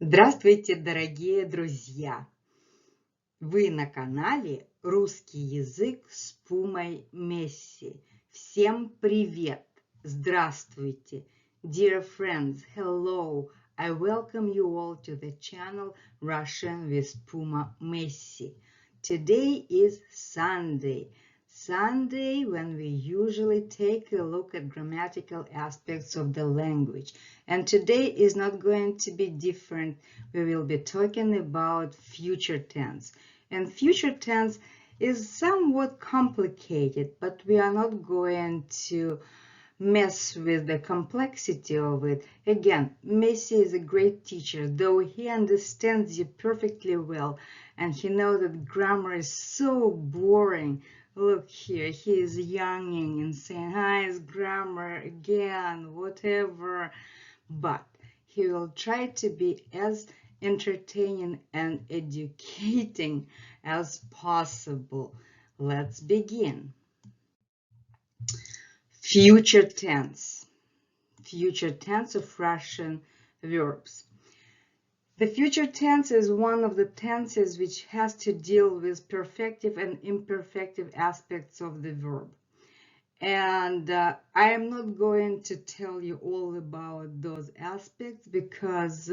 Здравствуйте, дорогие друзья! Вы на канале «Русский язык с Пумой Месси». Всем привет! Здравствуйте! Dear friends, hello! I welcome you all to the channel Russian with Puma Messi. Today is Sunday. Sunday when we usually take a look at grammatical aspects of the language. And today is not going to be different. We will be talking about future tense. And future tense is somewhat complicated, but we are not going to mess with the complexity of it. Again, Messi is a great teacher, though he understands you perfectly well, and he knows that grammar is so boring. Look here, he is yawning and saying, "Hi, it's grammar again, whatever." But he will try to be as entertaining and educating as possible. Let's begin. Future tense. Future tense of Russian verbs. The future tense is one of the tenses which has to deal with perfective and imperfective aspects of the verb. And I am not going to tell you all about those aspects because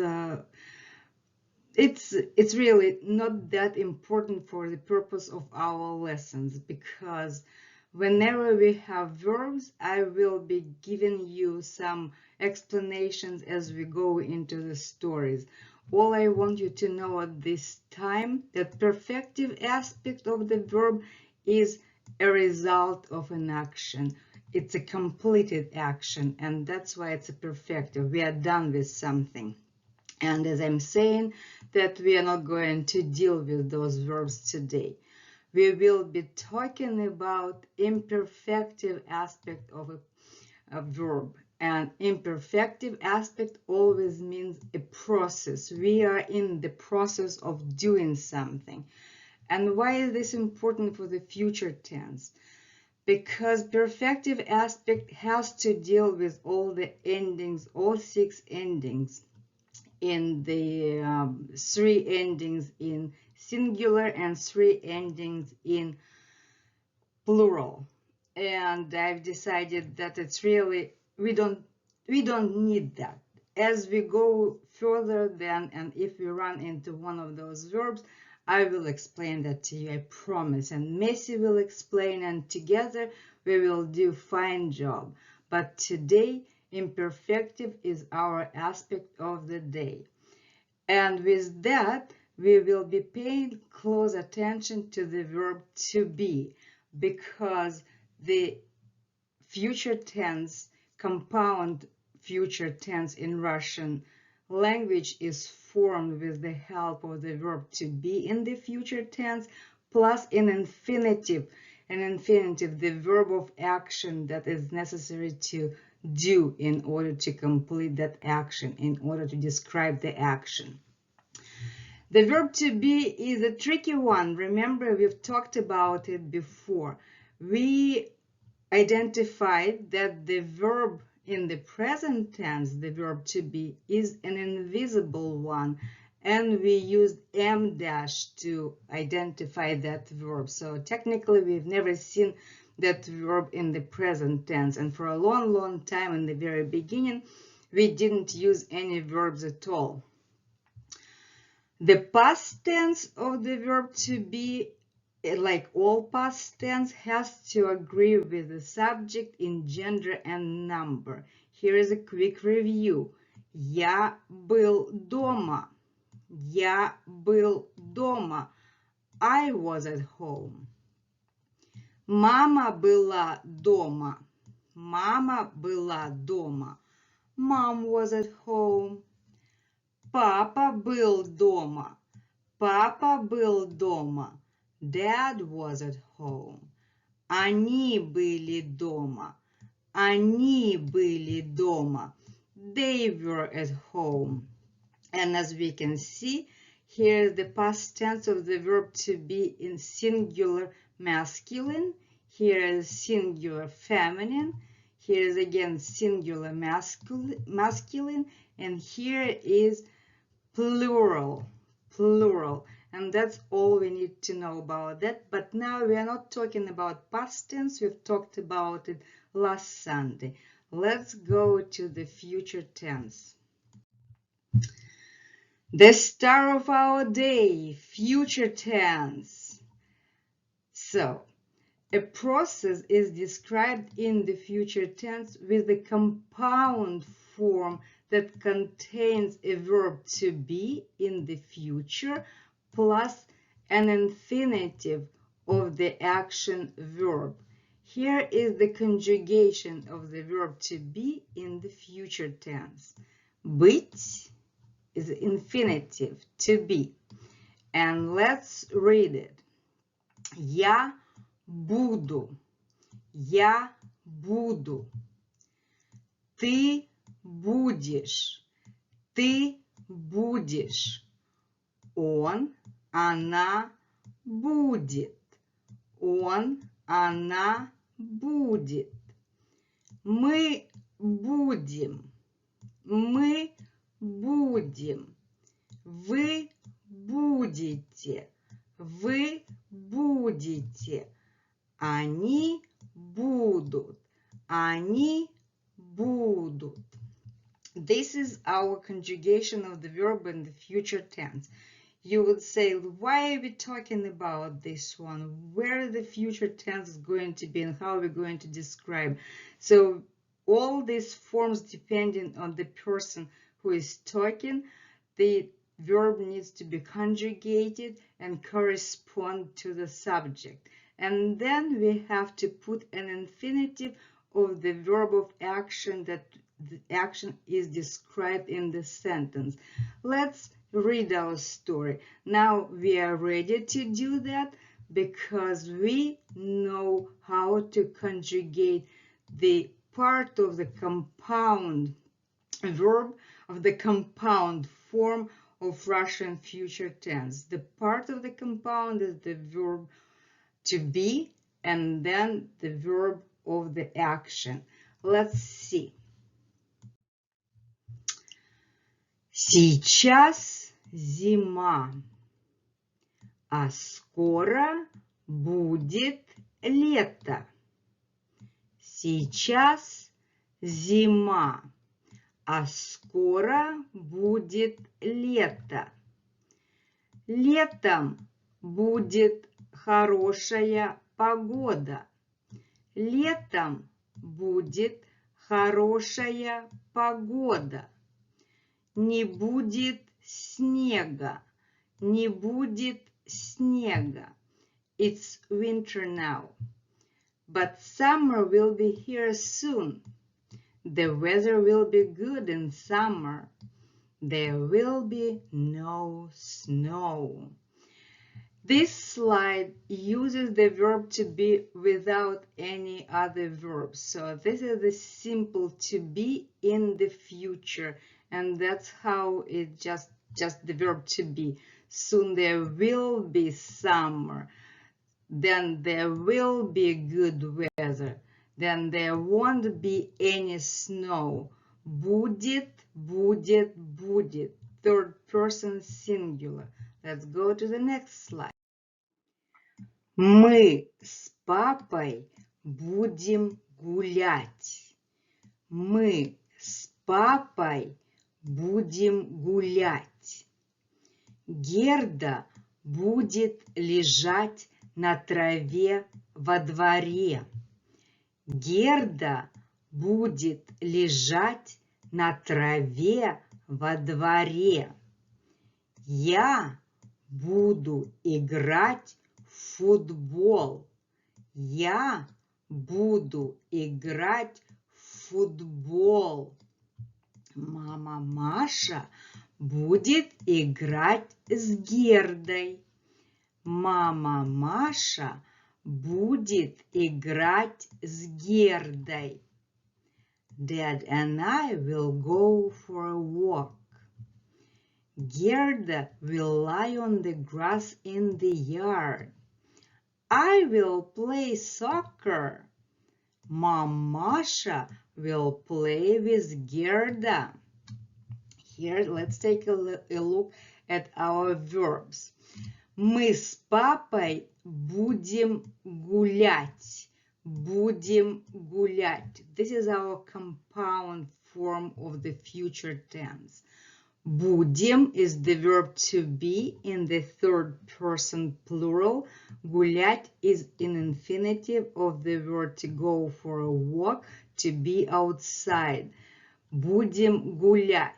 it's really not that important for the purpose of our lessons, because whenever we have verbs, I will be giving you some explanations as we go into the stories. All I want you to know at this time, that perfective aspect of the verb is a result of an action. It's a completed action, and that's why it's a perfective. We are done with something. And as I'm saying, that we are not going to deal with those verbs today. We will be talking about imperfective aspect of a verb. And imperfective aspect always means a process. We are in the process of doing something. And why is this important for the future tense? Because perfective aspect has to deal with all the endings, all 6 endings in the 3 endings in singular and 3 endings in plural. And I've decided that it's really, we don't need that. As we go further then, and if we run into one of those verbs, I will explain that to you, I promise. And Messi will explain, and together we will do fine job. But today, imperfective is our aspect of the day. And with that, we will be paying close attention to the verb to be, because the future tense, compound future tense in Russian language is formed with the help of the verb to be in the future tense, plus an infinitive. An infinitive, the verb of action that is necessary to do in order to complete that action, in order to describe the action. The verb to be is a tricky one. Remember, we've talked about it before. We identified that the verb in the present tense, the verb to be, is an invisible one, and we used m dash to identify that verb. So technically, we've never seen that verb in the present tense, and for a long time in the very beginning, we didn't use any verbs at all. The past tense of the verb to be, like all past tense, has to agree with the subject in gender and number. Here is a quick review. Я был дома. Я был дома. I was at home. Мама была дома. Мама была дома. Mom was at home. Папа был дома. Папа был дома. Dad was at home. Они были дома. Они были дома. They were at home. And as we can see, here is the past tense of the verb to be in singular masculine. Here is singular feminine. Here is again singular masculine. And here is plural, plural. And that's all we need to know about that. But now we are not talking about past tense. We've talked about it last Sunday. Let's go to the future tense. The star of our day, future tense. So, a process is described in the future tense with a compound form that contains a verb to be in the future plus an infinitive of the action verb. Here is the conjugation of the verb to be in the future tense. Быть is infinitive, to be. And let's read it. Я буду. Я буду. Ты будешь. Ты будешь. Он, она будет. Он, она будет. Мы будем. Мы будем. Вы будете. Вы будете. Они будут. Они будут. This is our conjugation of the verb in the future tense. You would say, why are we talking about this one? Where the future tense is going to be and how we're going to describe. So all these forms, depending on the person who is talking, the verb needs to be conjugated and correspond to the subject. And then we have to put an infinitive of the verb of action that the action is described in the sentence. Let's read our story. Now we are ready to do that because we know how to conjugate the part of the compound verb of the compound form of Russian future tense. The part of the compound is the verb to be and then the verb of the action. Let's see. Сейчас зима, а скоро будет лето. Сейчас зима, а скоро будет лето. Летом будет хорошая погода. Летом будет хорошая погода. Не будет снега. Не будет снега. It's winter now. But summer will be here soon. The weather will be good in summer. There will be no snow. This slide uses the verb to be without any other verbs. So this is the simple to be in the future. And that's how it just the verb to be. Soon there will be summer. Then there will be good weather. Then there won't be any snow. Будет, будет, будет. Third person singular. Let's go to the next slide. Мы с папой будем гулять. Мы с папой будем гулять. Герда будет лежать на траве во дворе. Герда будет лежать на траве во дворе. Я буду играть в футбол. Я буду играть в футбол. Мама Маша будет играть с Гердой. Мама Маша будет играть с Гердой. Dad and I will go for a walk. Gerda will lie on the grass in the yard. I will play soccer. Mom Masha will play with Gerda. Here, let's take a look at our verbs. Мы с папой будем гулять. Будем гулять. This is our compound form of the future tense. Будем is the verb to be in the third person plural. Гулять is an infinitive of the verb to go for a walk, to be outside. Будем гулять.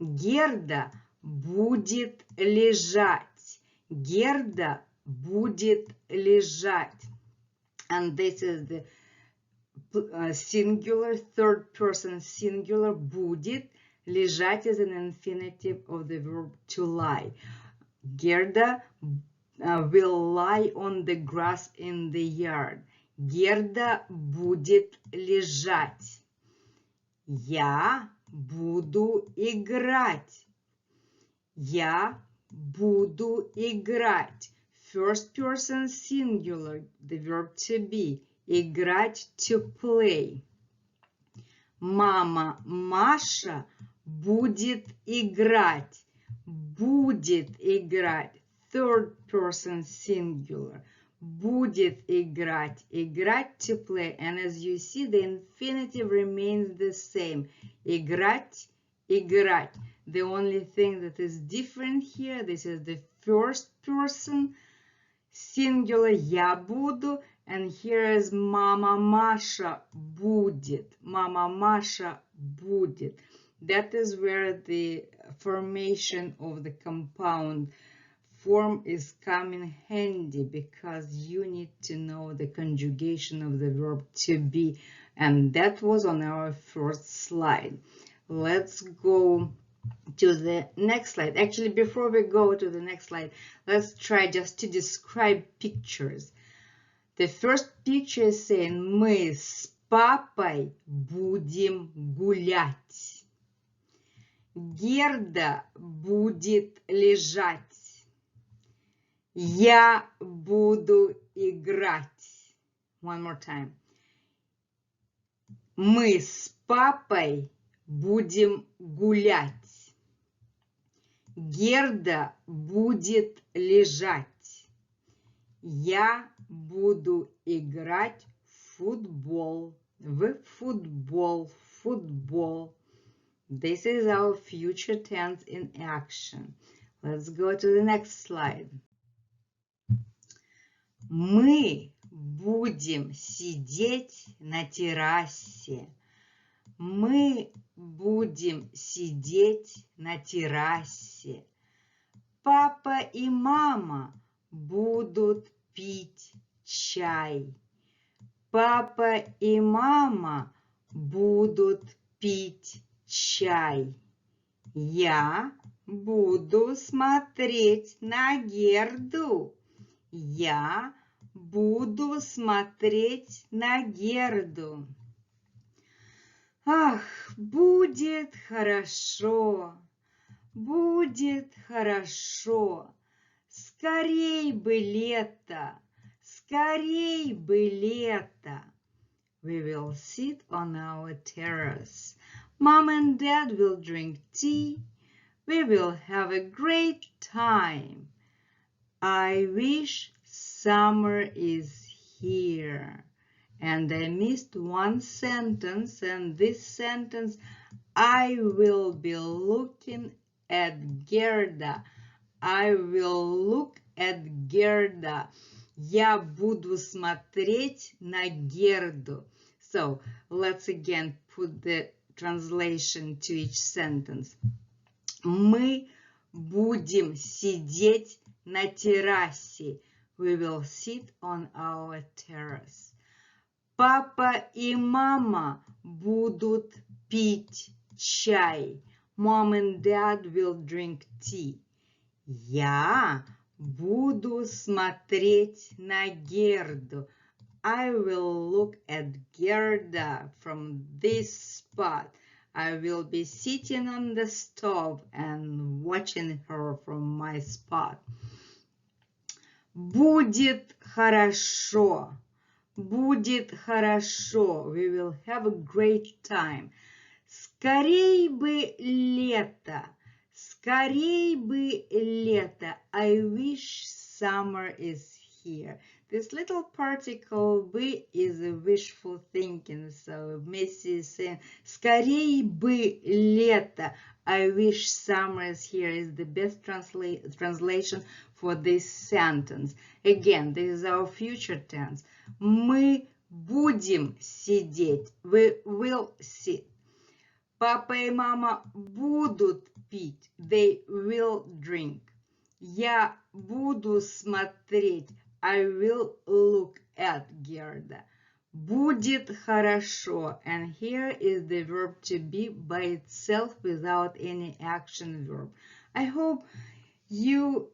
Герда будет лежать. Герда будет лежать. And this is the singular, third person singular. Будет. Лежать is an infinitive of the verb to lie. Gerda will lie on the grass in the yard. Gerda будет лежать. Я буду играть. Я буду играть. First person singular, the verb to be. Играть, to play. Мама Маша будет играть. Будет играть. Third person singular. Будет играть. Играть, to play. And as you see, the infinitive remains the same. Играть, играть. The only thing that is different here, this is the first person singular. Я буду. And here is Mama Masha будет. Mama Masha будет. That is where the formation of the compound form is coming handy, because you need to know the conjugation of the verb to be. And that was on our first slide. Let's go to the next slide. Actually, before we go to the next slide, let's try just to describe pictures. The first picture is saying мы с папой будем гулять. Герда будет лежать. Я буду играть. One more time. Мы с папой будем гулять. Герда будет лежать. Я буду играть в футбол. Футбол. This is our future tense in action. Let's go to the next slide. Мы будем сидеть на террасе. Мы будем сидеть на террасе. Папа и мама будут пить чай. Папа и мама будут пить чай. Я буду смотреть на Герду. Я буду смотреть на Герду. Ах, будет хорошо, будет хорошо. Скорей бы лето, скорей бы лето. We will sit on our terrace. Mom and Dad will drink tea. We will have a great time. I wish summer is here. And I missed one sentence, and this sentence, I will be looking at Gerda. I will look at Gerda. Я буду смотреть на Герду. So, let's again put the translation to each sentence. Мы будем сидеть на террасе. We will sit on our terrace. Папа и мама будут пить чай. Mom and Dad will drink tea. Я буду смотреть на Герду. I will look at Gerda from this spot. I will be sitting on the stove and watching her from my spot. Будет хорошо. We will have a great time. Скорей бы лето. Скорей бы лето. I wish summer is here. This little particle бы is a wishful thinking. So Messi is saying, скорей бы лето. I wish summer is here is the best translation for this sentence. Again, this is our future tense. Мы будем сидеть. We will sit. Папа и мама будут пить. They will drink. Я буду смотреть. I will look at Gerda. Будет хорошо. And here is the verb to be by itself without any action verb. I hope you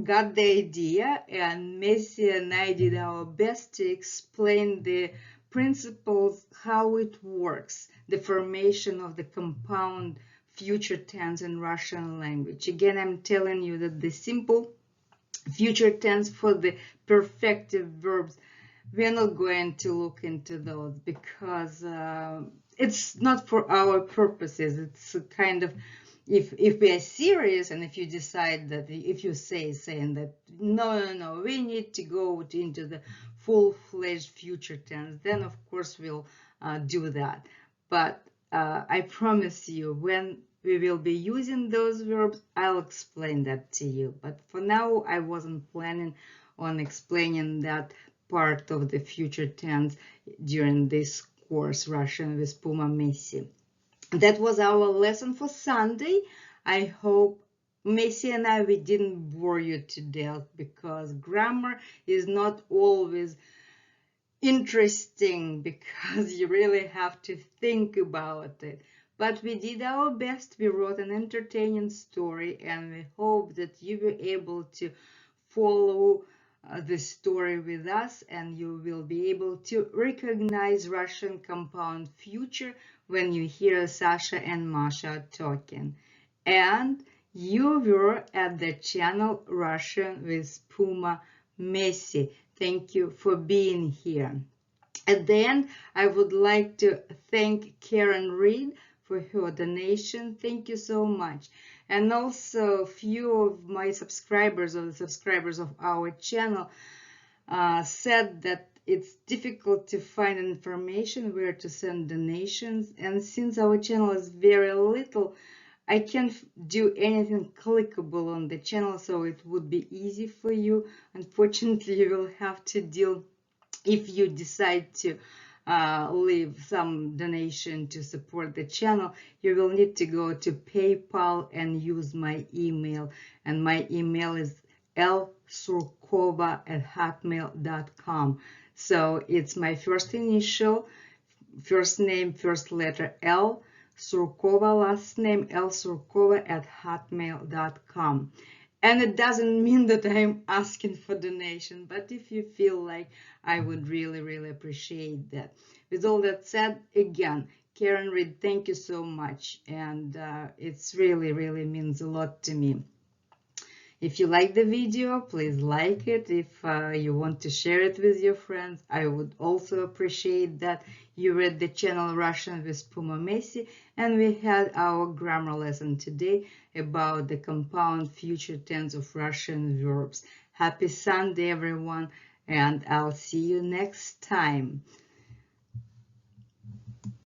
got the idea, and Messi and I did our best to explain the principles, how it works, the formation of the compound future tense in Russian language. Again, I'm telling you that the simple future tense for the perfective verbs, we're not going to look into those because it's not for our purposes. It's a kind of, if we are serious and if you decide that, if you saying that, no, we need to go into the full-fledged future tense, then of course we'll do that. But I promise you, when we will be using those verbs, I'll explain that to you. But for now, I wasn't planning on explaining that part of the future tense during this course, Russian with Puma Messi. That was our lesson for Sunday. I hope Messi and I, we didn't bore you to death, because grammar is not always interesting because you really have to think about it. But we did our best. We wrote an entertaining story, and we hope that you were able to follow the story with us, and you will be able to recognize Russian compound future when you hear Sasha and Masha talking. And you were at the channel Russian with Puma Messi. Thank you for being here. At the end, I would like to thank Karen Reed for her donation. Thank you so much. And also, a few of my subscribers, or the subscribers of our channel, said that it's difficult to find information where to send donations. And since our channel is very little, I can't do anything clickable on the channel, so it would be easy for you. Unfortunately, you will have to deal, if you decide to leave some donation to support the channel, you will need to go to PayPal and use my email. And my email is lsurkova@hotmail.com. So it's my first initial, first name, first letter L, Surkova, last name lsurkova@hotmail.com. And it doesn't mean that I'm asking for donation, but if you feel like, I would really appreciate that. With all that said, again, Karen Reed, thank you so much. And it's really means a lot to me. If you like the video, please like it. If you want to share it with your friends, I would also appreciate that. You read the channel Russian with Puma Messi, and we had our grammar lesson today about the compound future tense of Russian verbs. Happy Sunday, everyone, and I'll see you next time.